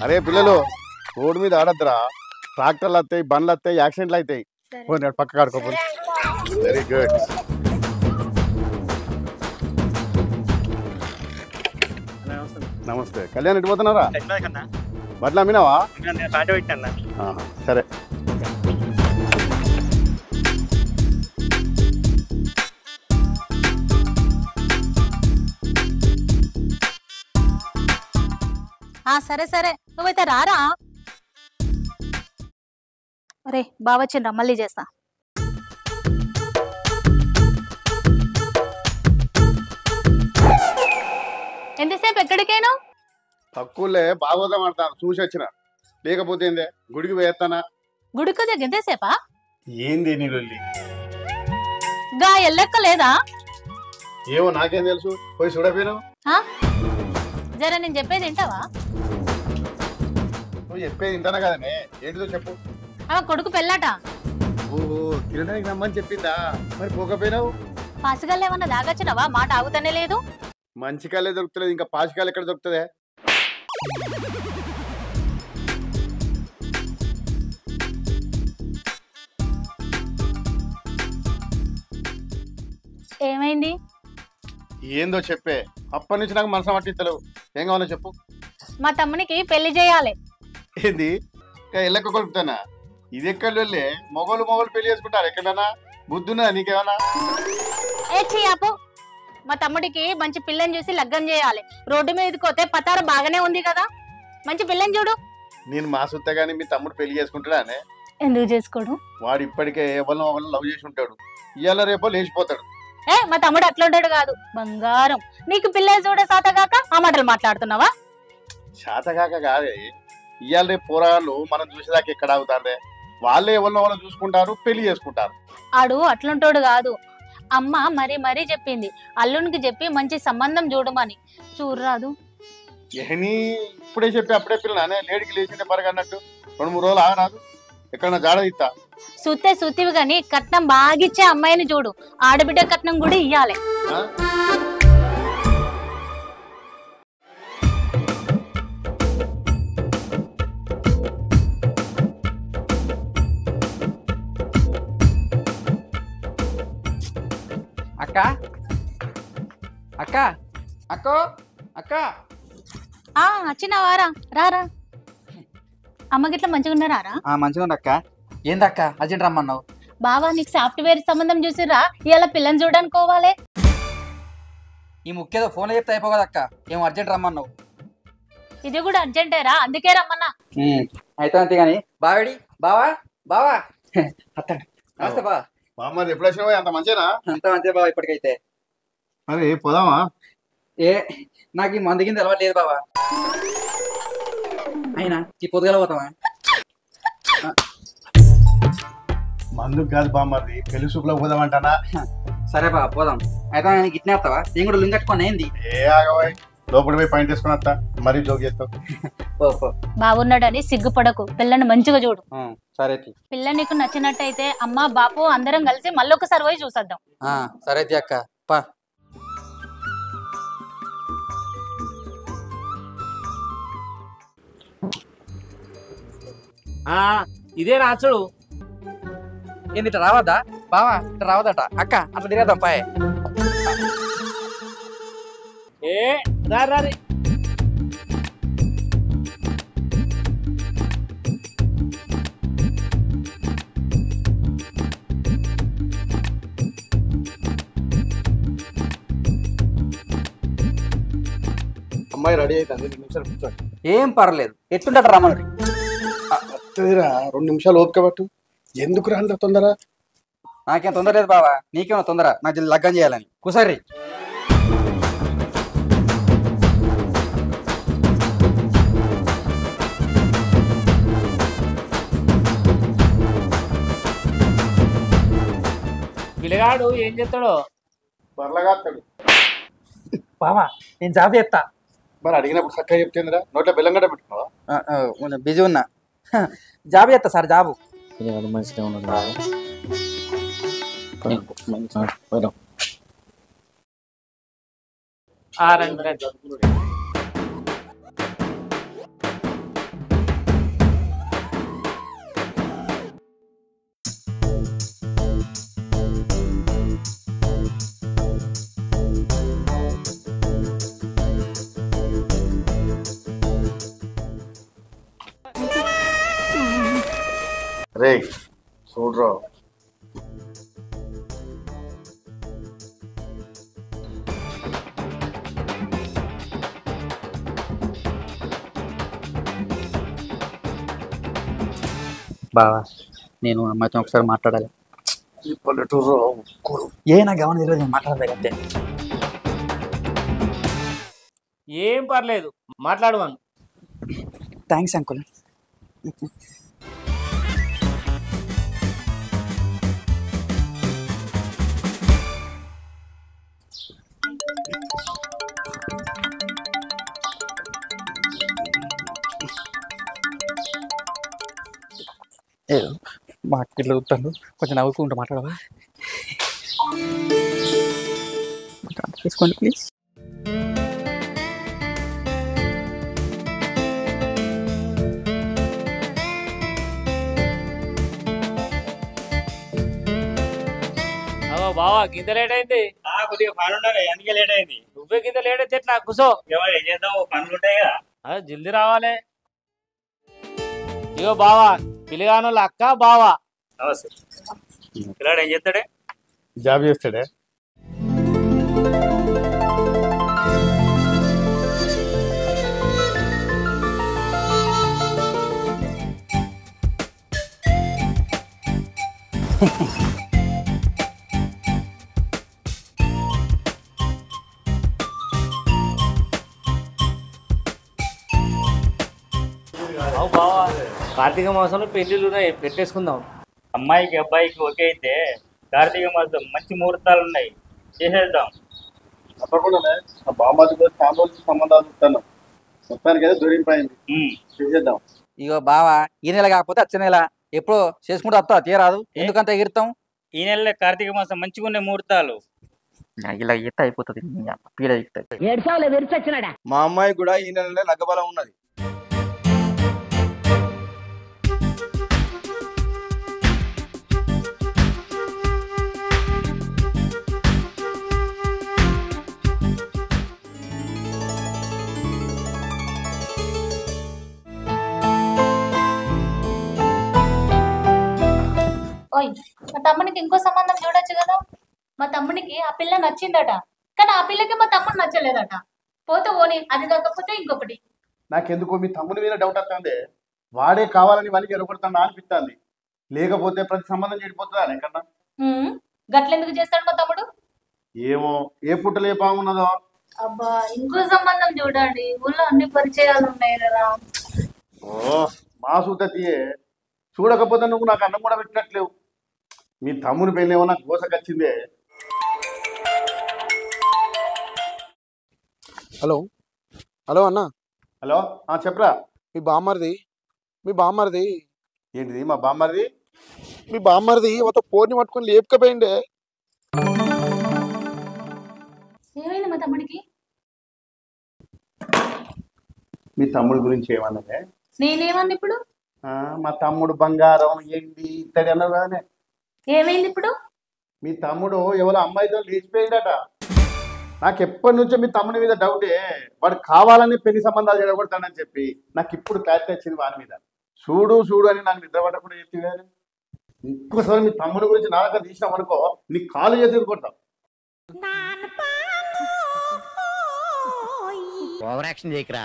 అరే పిల్లలు రోడ్డు మీద ఆడద్దురా, ట్రాక్టర్లు వస్తాయి, బండ్లు వస్తాయి, యాక్సిడెంట్లు అవుతాయి. పోనీ పక్క ఆడుకోపో. Very good. నమస్తే. కళ్యాణ్ ఎటు పోతున్నారా? బట్టలు అమ్మినావా? సరే. సరే సరే, నువ్వైతే రారా. అరే బావచ్చిండ్రా, మళ్ళీ చేస్తా. ఎంతసేపు ఎక్కడికైనా? తక్కువలే బాగోదాం అంటాను, చూసి వచ్చిన. లేకపోతే ఏందే గుడికి వేస్తానా? గుడికి దగ్గర ఎంతసేపా? ఏంది నీళ్ళి గా ఎల్లెక్క లేదా? ఏమో నాకేం తెలుసు, పోయి చూడపోయినావు. జర నేను చెప్పేది వింటావా? నువ్వు చెప్పేది వింటానా కదనే, ఏంటిదో చెప్పు. కొడుకు పెళ్ళాట. ఓహో, తినడానికి రమ్మని చెప్పిందా? మరి పోకపోయినావు? పాసిగాళ్ళు ఏమన్నా దాగచ్చినవా? మాట ఆగుతానే లేదు. మంచి కాలే దొరుకుతలేదు, ఇంకా పాచికాయలు ఎక్కడ దొరుకుతుందే? ఏమైంది? ఏందో చెప్పే, అప్పటి నుంచి నాకు మనసు పట్టించలేవు. ఏం కావాలో చెప్పు. మా తమ్మునికి పెళ్లి చేయాలి. ఏంది ఎల్లెక్క కొలుపుతానా? ఇది ఎక్కడ వెళ్ళి మొగలు పెళ్లి చేసుకుంటారు ఎక్కడన్నా? బుద్ధున్నా నీకేమన్నా? ఆపు. మా తమ్ముడికి మంచి పిల్లని చూసి లగ్గం చేయాలి. రోడ్డు మీదకి పోతే పతార బాగానే ఉంది కదా, మంచి పిల్లని చూడు. నేను మా సుత్త గానీ మీ తమ్ముడు పెళ్లి చేసుకుంటాడానే? ఎందుకు చేసుకోడు? వాడు ఇప్పటికే ఎవరినో లవ్ చేసి ఉంటాడు, ఇవాళ రేపో లేచిపోతాడు. మా తమ్ముడు అట్లుంటాడు కాదు, బంగారం. నీకు పిల్లలు చూడే శాతగాక ఆ మాటలు మాట్లాడుతున్నావా? శాతగాక కాదే, ఇవాళ రేపు పోరాళ్ళు మనం చూసేదాకా ఎక్కడ అవుతారే? వాళ్ళే ఎవరినో వాళ్ళు చూసుకుంటారు, పెళ్లి చేసుకుంటారు. ఆడు అట్లుంటాడు కాదు. అమ్మ మరీ చెప్పింది, అల్లునికి చెప్పి మంచి సంబంధం చూడమని. చూడరాదు. ఏని ఇప్పుడే చెప్పి అప్పుడే పిల్లనే లేడికి లేచిందే పరగన్నట్టు 2-3 రోజులు ఆగరాదు? ఎక్కడన్నా జాడ ఇస్తా. సుత్తివి గాని కట్నం బాగిచ్చే అమ్మాయిని చూడు. ఆడబిడ్డ కట్నం కూడా ఇయ్యాలి. అక్క అక్క అక్క అక్క వచ్చినావారా? రారా. అమ్మగిట్లా మంచిగా ఉన్నారా? మంచిగా ఉంది అక్క. ఏందక్క అర్జెంట్ రమ్మన్నావు? బావా నీకు సాఫ్ట్వేర్ సంబంధం చూసిరా, ఇలా పిల్లని చూడనుకోవాలి. ఈ ముఖ్యదో ఫోన్లో చెప్తే అయిపో కదా అక్క, ఏం అర్జెంట్ రమ్మన్నావు? ఇది కూడా అర్జెంటేరా, అందుకే రమ్మన్నా. అయితే అంతే గాని బావాడి బావా అత్తాడు. నమస్తే బా. బామ్మది ఎప్పుడు వచ్చినావా? అంత మంచిగా? అంత మంచిగా బావ ఇప్పటికైతే. అరే పోదామా? నాకు ఈ మంది కింద అలవాటు లేదు బావా. అయినా ఈ పొద్దుగల పోతావా? మందుకు కాదు బామ్మది, పెళ్లి సూపులో పోదామంటానా? సరే బా పోదాం. అయితే నేను గిట్నే వస్తావా? నేను కూడా లింక్ కట్టుకోని ఏంది? ఆగవాయి, లోపల పోయి పాయింట్ వేసుకుని వస్తా, మరీ జోక్ చేస్తావు. బాగున్నాడని సిగ్గుపడకు, పిల్లని మంచిగా చూడు. సరే. పిల్ల నీకు నచ్చినట్టయితే అమ్మ బాపు అందరం కలిసి మళ్ళొకసారి పోయి చూసేద్దాం. సరే అక్క పా. ఇదే రాచుడు. ఏంది ఇట్లా రావద్దా బావా? ఇట్లా రావద్దట అక్క, అట్లా తిరగదాం పాయ్. రారి అమ్మాయి రెడీ అవుతుంది, 2 నిమిషాలు కూర్చోండి. ఏం పర్లేదు, ఎట్టుంటట రమ్మని. 2 నిమిషాలు ఓపిక పట్టు. ఎందుకు రాంత తొందర? నాకేం తొందర లేదు బావా, నీకేమో తొందర. నాకు లగ్గం చేయాలని. కుసర్రి. పిల్లగాడు ఏం చేస్తాడో బర్లగాస్తాడు. బావా నేను జాబ్ చేస్తా. మరి అడిగినప్పుడు చక్కగా చెప్తుందిరా, నోట్లో బెల్లం గడ్డ పెట్టుకున్నావా? బిజీ ఉన్నా. జాబ్ చేస్తా సార్, జాబు. మంచిగా ఉన్నది. చూడరా బావా నేను అమ్మాయితో ఒకసారి మాట్లాడాలి. ఈ పల్లెటూరు నాకు గమనం ఈరోజు మాట్లాడలేదు అంతే. ఏం పర్లేదు మాట్లాడవాను. Thanks uncle. మా అక్కలు వస్తాను, కొంచెం నవ్వుకుంటూ మాట్లాడవా? తీసుకోండి ప్లీజ్. అవో బావా గింత లేట్ అయింది. కొద్దిగా పని ఉండాలి అందుకే లేట్ అయింది. నువ్వే గింత లేట్ అయితే ఎట్లా? కూసో. ఎవరు ఏం చేద్దాం పనులు ఉంటాయి కదా. జల్దీ రావాలి. ఇగో బావా పిల్లగానోళ్ళ అక్క బావా. నమస్తే. పిల్లాడు ఏం చేస్తాడే? జాబ్ చేస్తాడే. అవు బావా కార్తీక మాసంలో పెళ్లిళ్ళు ఉన్నాయి, పెట్టేసుకుందాం. అమ్మాయికి అబ్బాయికి ఓకే అయితే కార్తీక మాసం మంచి ముహూర్తాలు ఉన్నాయి, చేసేద్దాం. తప్పకుండా ఆ బామ్మాజీ సాంబోజీ సంబంధాలు చూస్తాను. మొత్తానికి అయితే దొరికిపోయింది, చేసేద్దాం. ఇగో బావా ఈ నెల కాకపోతే వచ్చే నెల ఎప్పుడో చేసుకుంటూ వస్తా, తీయరాదు. ఎందుకంత ఎగిరుతాం? ఈ నెలలో కార్తీక మాసం మంచిగా ఉండే ముహూర్తాలు. ఇలా ఈత అయిపోతుంది, పీడ ఎక్కుతుంది. మా అమ్మాయి కూడా ఈ నెలనే లగ్గబలం ఉన్నది. ఓయ్ మా తమ్మునికి ఇంకో సంబంధం చూడొచ్చు కదా. మా తమ్మునికి ఆ పిల్ల నచ్చిందట, కానీ ఆ పిల్లకి మా తమ్ముడు నచ్చలేదట. పోతే ఓని, అది కాకపోతే ఇంకొకటి. నాకెందుకో మీ తమ్ముని మీద డౌట్ వస్తుంది. వాడే కావాలని వానికి ఎరగొడతాడా అనిపిస్తుంది. లేకపోతే ప్రతి సంబంధం చెడిపోతుందా ఎక్కడన్నా? గట్లెందుకు చేస్తాడు మా తమ్ముడు? ఏమో ఏ పుట్టలు ఏ బాగున్నదో. అబ్బా ఇంకో సంబంధం చూడండి, ఊళ్ళో అన్ని పరిచయాలు ఉన్నాయి కదా. ఓ మా సూతతియే, చూడకపోతే నువ్వు నాకు అన్నం కూడా పెట్టినట్లేవు. మీ తమ్ముని పెళ్ళి ఏమో నాకు గోసకొచ్చిందే. హలో హలో అన్న, హలో చెప్పరా. మీ బామ్మరిది ఏంటిది మా బామ్మరిది? మీ బామ్మరిది ఒక పోర్ని పట్టుకొని లేపుకపోయిండే. ఏమైంది మా తమ్ముడికి? మీ తమ్ముడి గురించి ఏమన్నదే? నేనేమన్నా ఇప్పుడు? మా తమ్ముడు బంగారం ఎండి ఇత్తడి అన్నావు కదనే. ఏమైంది ఇప్పుడు? మీ తమ్ముడు ఎవరో అమ్మాయితో లేచిపోయిందట. నాకు ఎప్పటి నుంచో మీ తమ్ముడి మీద డౌటే. వాడు కావాలని పెళ్లి సంబంధాలు జరగకూడతానని చెప్పి నాకు ఇప్పుడు క్లారిటీ వచ్చింది వాని మీద. చూడు చూడు అని నాకు నిద్ర పడకుండా చెప్పి కానీ ఇంకోసారి మీ తమ్ముడి గురించి నా దగ్గర తీసినాం అనుకో, నీ కాలు చేసి కొడతాం. ఓవర్ యాక్షన్ చేయకరా.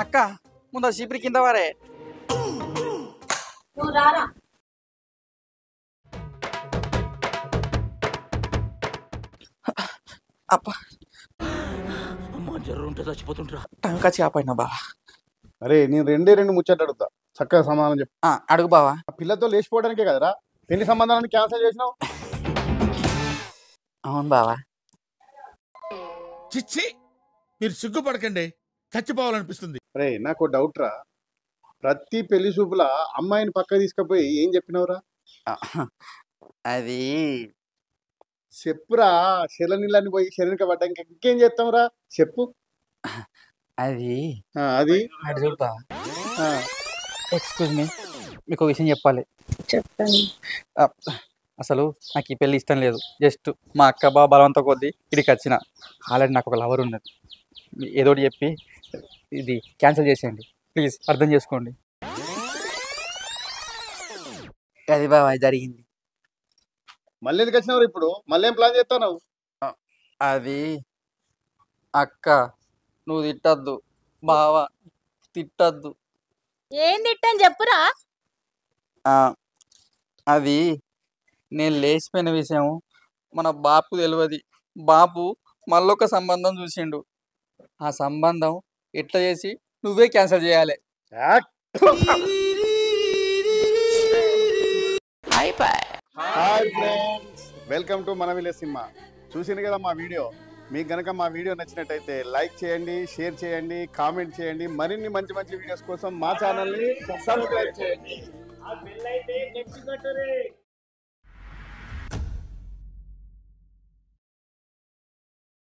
అక్క ముందు చీపిరి కింద వారే. నువ్వు రారా. అప్ప టంకా చేపైనా బావా. అరే నేను రెండు ముచ్చట్లు అడుగుతా, చక్కగా సమాధానం చెప్పు. అడుగు బావా. ఆ పిల్లతో లేచిపోవడానికే కదరా పెళ్లి సంబంధాలను క్యాన్సిల్ చేసినావు. అవును బావా. చిచ్చి మీరు సిగ్గుపడకండి, చచ్చిపోవాలనిపిస్తుంది. అరే నాకు డౌట్ రా, ప్రతి పెళ్లి చూపుల అమ్మాయిని పక్క తీసుకుపోయి ఏం చెప్పినవురా? అది చెప్పురా. శరనిళ్ళని పోయి శరణిక పడ్డాక ఇంకేం చేస్తావురా చెప్పు. అది అది అటు చూడు బావ. ఆ, ఎక్స్క్యూజ్ మీ, మీకు ఒక విషయం చెప్పాలి. చెప్పండి. ఆ, అసలు నాకు ఈ పెళ్ళి ఇష్టం లేదు. జస్ట్ మా అక్క బావ బలవంతం కొద్దీ ఇక్కడికి వచ్చిన. ఆల్రెడీ నాకు ఒక లవర్ ఉన్నది. ఏదో ఒకటి చెప్పి ఇది క్యాన్సిల్ చేసేయండి ప్లీజ్, అర్థం చేసుకోండి. అది బావ జరిగింది. మళ్ళీ ఎందుకు వచ్చినావు ఇప్పుడు? మళ్ళీ ఏం ప్లాన్ చేస్తావు? అది అక్క నువ్వు తిట్టద్దు, బావ తిట్టద్దు. ఏం తిట్టని చెప్పురా. ఆ, అది నేను లేచిపోయిన విషయం మన బాపు తెలియదు. బాపు మళ్ళొక సంబంధం చూసిండు. ఆ సంబంధం ఎట్లా చేసి నువ్వే క్యాన్సిల్ చేయాలి. హాయ్ ఫ్రెండ్స్, వెల్కమ్ టు మన విలేజ్ సినిమా. చూసింది కదా మా వీడియో. మీకు గనక మా వీడియో నచ్చినట్టయితే లైక్ చేయండి, షేర్ చేయండి, కామెంట్ చేయండి. మరిన్ని మంచి మంచి వీడియోస్ కోసం మా ఛానల్ని సబ్స్క్రైబ్ చేయండి. ఆ బిల్ అయితే గట్టి కట్టురే.